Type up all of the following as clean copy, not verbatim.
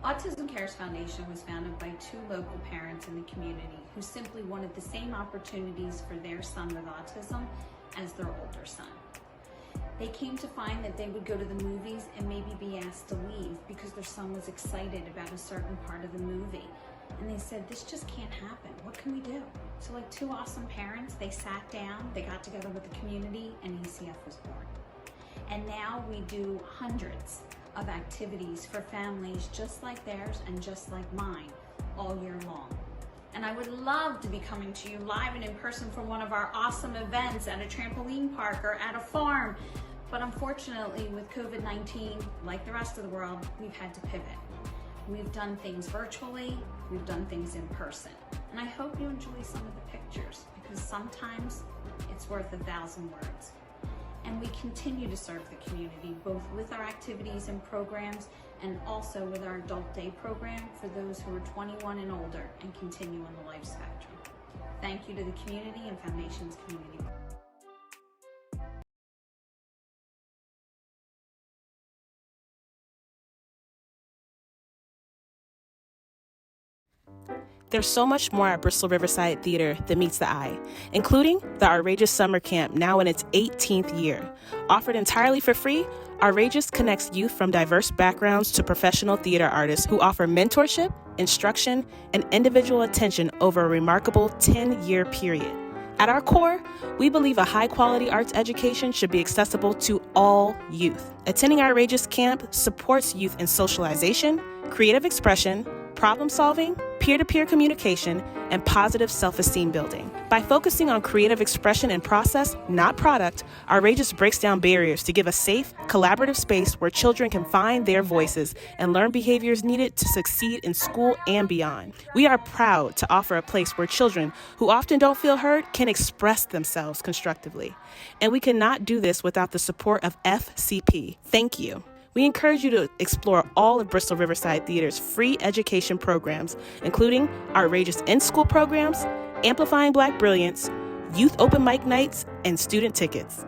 Autism Cares Foundation was founded by two local parents in the community who simply wanted the same opportunities for their son with autism as their older son. They came to find that they would go to the movies and maybe be asked to leave because their son was excited about a certain part of the movie. And they said, this just can't happen. What can we do? So like two awesome parents, they sat down, they got together with the community, and ECF was born. And now we do hundreds of activities for families just like theirs and just like mine all year long. And I would love to be coming to you live and in person for one of our awesome events at a trampoline park or at a farm. But unfortunately, with COVID-19, like the rest of the world, we've had to pivot. We've done things virtually, we've done things in person. And I hope you enjoy some of the pictures because sometimes it's worth 1,000 words. And we continue to serve the community, both with our activities and programs and also with our adult day program for those who are 21 and older and continue on the life spectrum. Thank you to the community and Foundation's community. There's so much more at Bristol Riverside Theater that meets the eye, including the Outrageous Summer Camp, now in its 18th year. Offered entirely for free, Outrageous connects youth from diverse backgrounds to professional theater artists who offer mentorship, instruction, and individual attention over a remarkable 10-year period. At our core, we believe a high-quality arts education should be accessible to all youth. Attending Outrageous Camp supports youth in socialization, creative expression, problem solving, peer-to-peer communication, and positive self-esteem building. By focusing on creative expression and process, not product, Outrageous breaks down barriers to give a safe, collaborative space where children can find their voices and learn behaviors needed to succeed in school and beyond. We are proud to offer a place where children who often don't feel heard can express themselves constructively. And we cannot do this without the support of FCP. Thank you. We encourage you to explore all of Bristol Riverside Theater's free education programs, including Outrageous in-school programs, Amplifying Black Brilliance, youth open mic nights, and student tickets.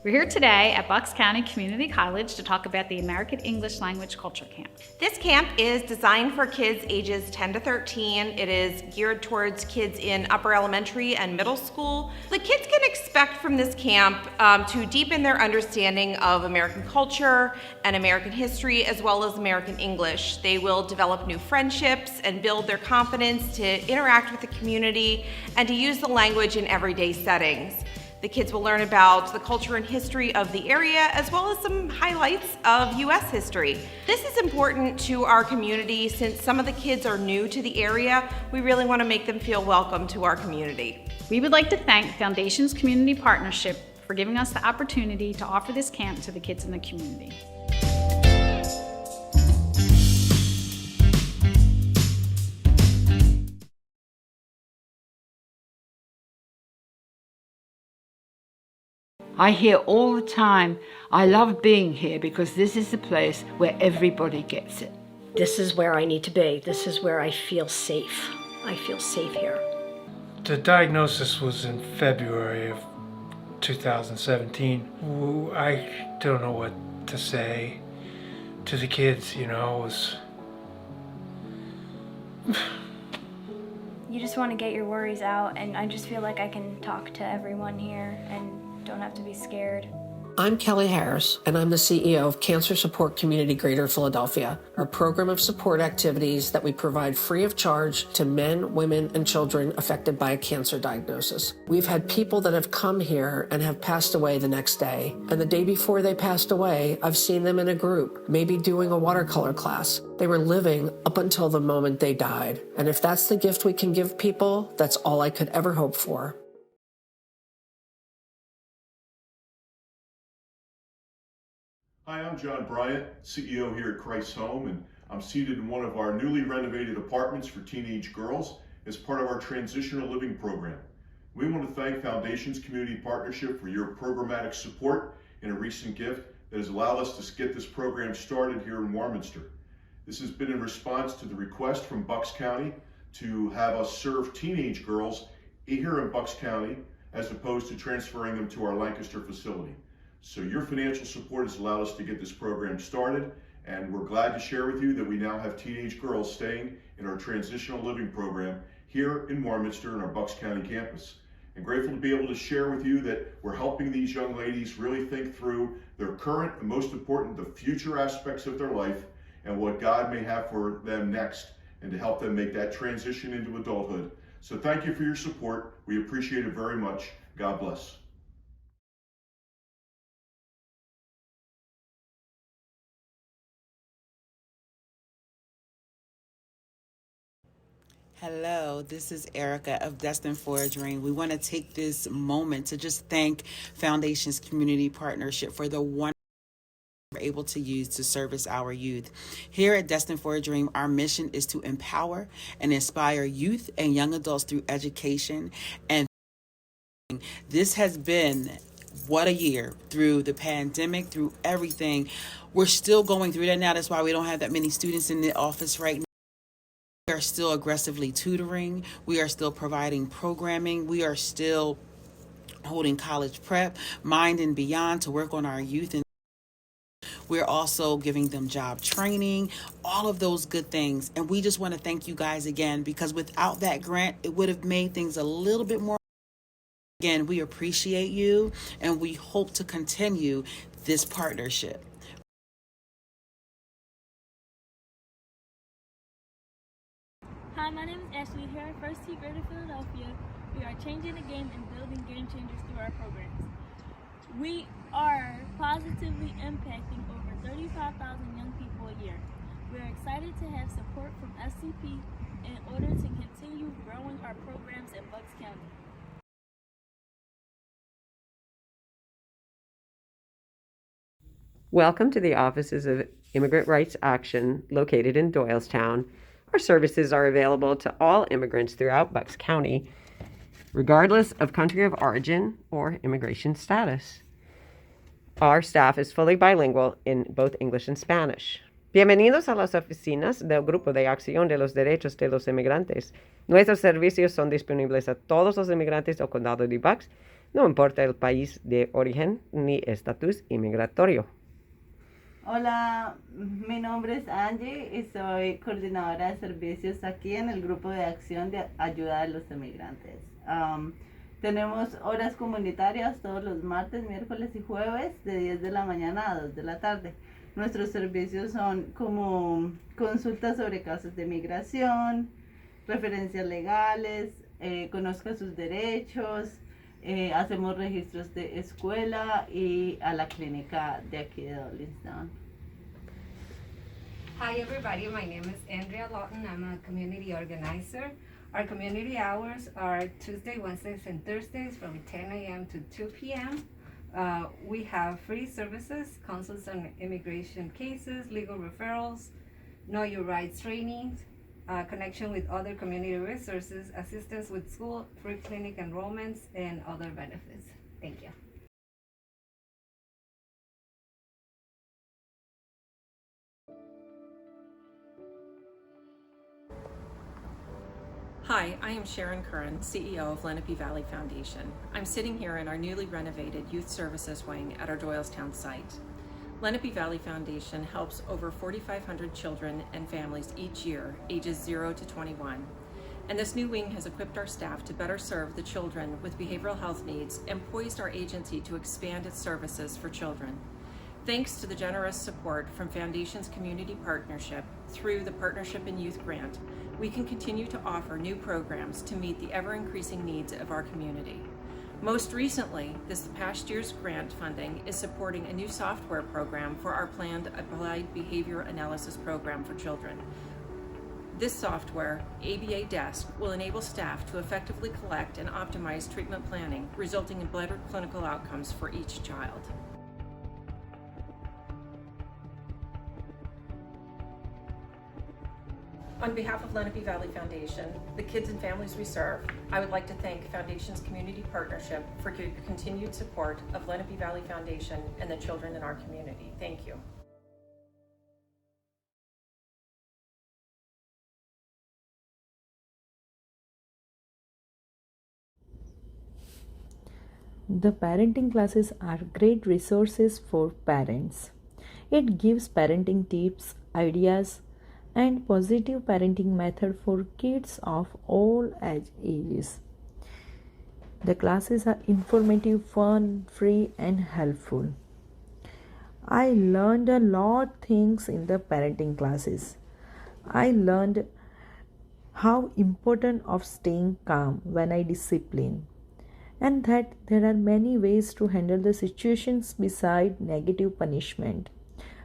We're here today at Bucks County Community College to talk about the American English Language Culture Camp. This camp is designed for kids ages 10 to 13. It is geared towards kids in upper elementary and middle school. The kids can expect from this camp to deepen their understanding of American culture and American history, as well as American English. They will develop new friendships and build their confidence to interact with the community and to use the language in everyday settings. The kids will learn about the culture and history of the area, as well as some highlights of YeS history. This is important to our community since some of the kids are new to the area. We really want to make them feel welcome to our community. We would like to thank Foundation's Community Partnership for giving us the opportunity to offer this camp to the kids in the community. I hear all the time, I love being here because this is the place where everybody gets it. This is where I need to be. This is where I feel safe. I feel safe here. The diagnosis was in February of 2017. I don't know what to say to the kids, you know, it was... You just want to get your worries out, and I just feel like I can talk to everyone here and don't have to be scared. I'm Kelly Harris, and I'm the CEO of Cancer Support Community Greater Philadelphia, our program of support activities that we provide free of charge to men, women, and children affected by a cancer diagnosis. We've had people that have come here and have passed away the next day, and the day before they passed away, I've seen them in a group, maybe doing a watercolor class. They were living up until the moment they died, and if that's the gift we can give people, that's all I could ever hope for. Hi, I'm John Bryant, CEO here at Christ's Home, and I'm seated in one of our newly renovated apartments for teenage girls as part of our Transitional Living program. We want to thank Foundation's Community Partnership for your programmatic support in a recent gift that has allowed us to get this program started here in Warminster. This has been in response to the request from Bucks County to have us serve teenage girls here in Bucks County as opposed to transferring them to our Lancaster facility. So your financial support has allowed us to get this program started, and we're glad to share with you that we now have teenage girls staying in our Transitional Living program here in Warminster in our Bucks County campus. And grateful to be able to share with you that we're helping these young ladies really think through their current and most important, the future aspects of their life and what God may have for them next, and to help them make that transition into adulthood. So thank you for your support. We appreciate it very much. God bless. Hello, this is Erica of Destin for a Dream. We want to take this moment to just thank Foundation's Community Partnership for the wonderful we're able to use to service our youth. Here at Destin for a Dream, our mission is to empower and inspire youth and young adults through education. And this has been what a year, through the pandemic, through everything. We're still going through that now. That's why we don't have that many students in the office right now. We are still aggressively tutoring. We are still providing programming. We are still holding college prep, Mind and Beyond, to work on our youth. And we're also giving them job training, all of those good things. And we just want to thank you guys again, because without that grant, it would have made things a little bit more. Again, we appreciate you, and we hope to continue this partnership. Hi, my name is Ashley here at First T Greater Philadelphia. We are changing the game and building game changers through our programs. We are positively impacting over 35,000 young people a year. We are excited to have support from SCP in order to continue growing our programs in Bucks County. Welcome to the offices of Immigrant Rights Action located in Doylestown. Our services are available to all immigrants throughout Bucks County, regardless of country of origin or immigration status. Our staff is fully bilingual in both English and Spanish. Bienvenidos a las oficinas del Grupo de Acción de los Derechos de los Inmigrantes. Nuestros servicios son disponibles a todos los inmigrantes del condado de Bucks, no importa el país de origen ni estatus inmigratorio. Hola, mi nombre es Angie y soy coordinadora de servicios aquí en el Grupo de Acción de Ayuda a los Inmigrantes. Tenemos horas comunitarias todos los martes, miércoles y jueves de 10 de la mañana a 2 de la tarde. Nuestros servicios son como consultas sobre casos de migración, referencias legales, conozca sus derechos, hacemos registros de escuela y a la clínica de aquí de Doylestown. Hi everybody, my name is Andrea Lawton. I'm a community organizer. Our community hours are Tuesday, Wednesdays, and Thursdays from 10 a.m. to 2 p.m. We have free services, consults on immigration cases, legal referrals, know your rights trainings, connection with other community resources, assistance with school, free clinic enrollments, and other benefits. Thank you. Hi, I am Sharon Curran, CEO of Lenape Valley Foundation. I'm sitting here in our newly renovated Youth Services Wing at our Doylestown site. Lenape Valley Foundation helps over 4,500 children and families each year, ages 0 to 21. And this new wing has equipped our staff to better serve the children with behavioral health needs and poised our agency to expand its services for children. Thanks to the generous support from Foundation's Community Partnership through the Partnership in Youth Grant, we can continue to offer new programs to meet the ever-increasing needs of our community. Most recently, this past year's grant funding is supporting a new software program for our planned Applied Behavior Analysis program for children. This software, ABA Desk, will enable staff to effectively collect and optimize treatment planning, resulting in better clinical outcomes for each child. On behalf of Lenape Valley Foundation, the kids and families we serve, I would like to thank Foundation's Community Partnership for your continued support of Lenape Valley Foundation and the children in our community. Thank you. The parenting classes are great resources for parents. It gives parenting tips, ideas, and positive parenting method for kids of all ages. The classes are informative, fun, free, and helpful. I learned a lot things in the parenting classes. I learned how important of staying calm when I discipline, and that there are many ways to handle the situations beside negative punishment.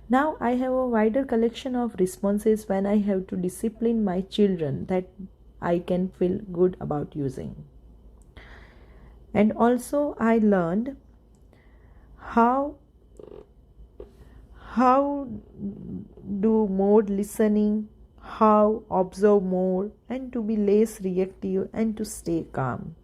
Now I have a wider collection of responses when I have to discipline my children that I can feel good about using. And also I learned how do more listening, how observe more, and to be less reactive and to stay calm.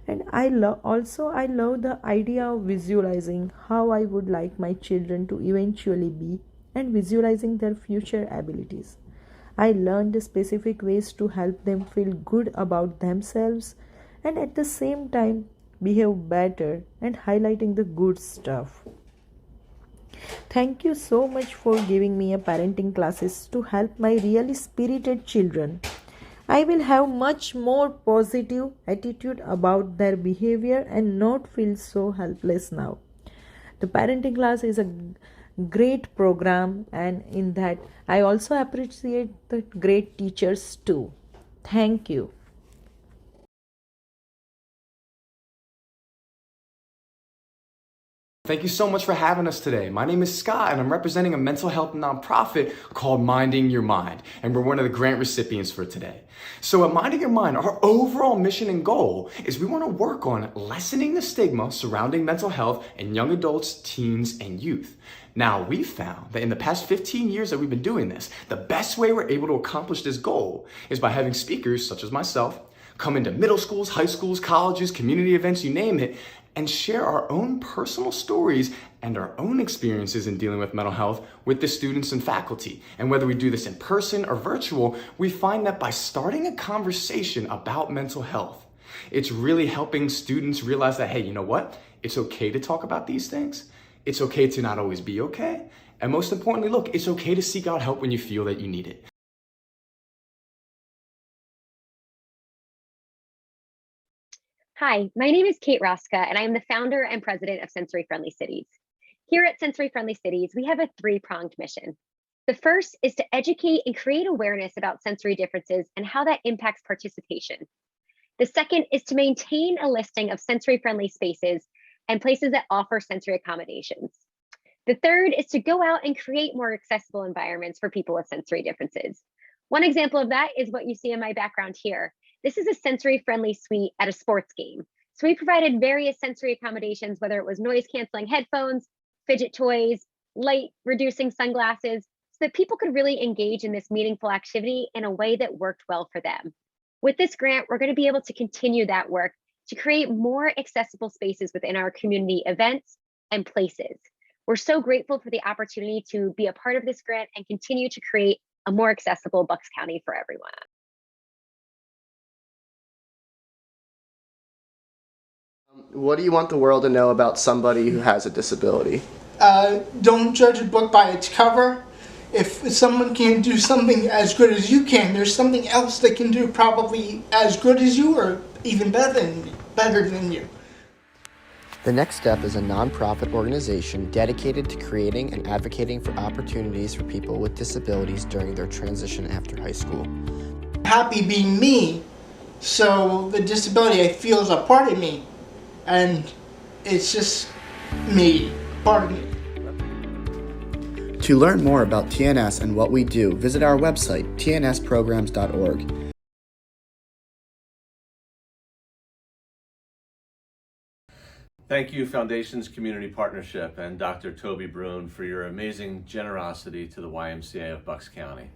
And I love the idea of visualizing how I would like my children to eventually be and visualizing their future abilities. I learned specific ways to help them feel good about themselves and at the same time behave better and highlighting the good stuff. Thank you so much for giving me a parenting classes to help my really spirited children. I will have much more positive attitude about their behavior and not feel so helpless now. The parenting class is a great program, and in that I also appreciate the great teachers too. Thank you. Thank you so much for having us today. My name is Scott and I'm representing a mental health nonprofit called Minding Your Mind, and we're one of the grant recipients for today. So at Minding Your Mind, our overall mission and goal is we want to work on lessening the stigma surrounding mental health in young adults, teens, and youth. Now, we found that in the past 15 years that we've been doing this, the best way we're able to accomplish this goal is by having speakers such as myself come into middle schools, high schools, colleges, community events, you name it, and share our own personal stories and our own experiences in dealing with mental health with the students and faculty. And whether we do this in person or virtual, we find that by starting a conversation about mental health, it's really helping students realize that, hey, you know what? It's okay to talk about these things. It's okay to not always be okay. And most importantly, look, it's okay to seek out help when you feel that you need it. Hi, my name is Kate Roska, and I am the founder and president of Sensory Friendly Cities. Here at Sensory Friendly Cities, we have a three-pronged mission. The first is to educate and create awareness about sensory differences and how that impacts participation. The second is to maintain a listing of sensory-friendly spaces and places that offer sensory accommodations. The third is to go out and create more accessible environments for people with sensory differences. One example of that is what you see in my background here. This is a sensory-friendly suite at a sports game. So we provided various sensory accommodations, whether it was noise-canceling headphones, fidget toys, light-reducing sunglasses, so that people could really engage in this meaningful activity in a way that worked well for them. With this grant, we're going to be able to continue that work to create more accessible spaces within our community events and places. We're so grateful for the opportunity to be a part of this grant and continue to create a more accessible Bucks County for everyone. What do you want the world to know about somebody who has a disability? Don't judge a book by its cover. If someone can't do something as good as you can, there's something else they can do probably as good as you or even better than you. The Next Step is a nonprofit organization dedicated to creating and advocating for opportunities for people with disabilities during their transition after high school. I'm happy being me, so the disability I feel is a part of me, and it's just me, part of me. To learn more about TNS and what we do, visit our website, tnsprograms.org. Thank you, Foundations Community Partnership and Dr. Toby Bruin, for your amazing generosity to the YMCA of Bucks County.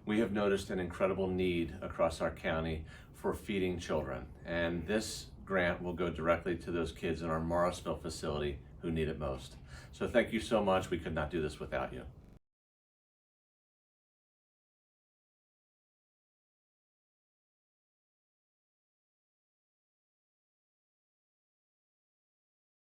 We have noticed an incredible need across our county for feeding children, and this grant will go directly to those kids in our Morrisville facility who need it most. So thank you so much. We could not do this without you.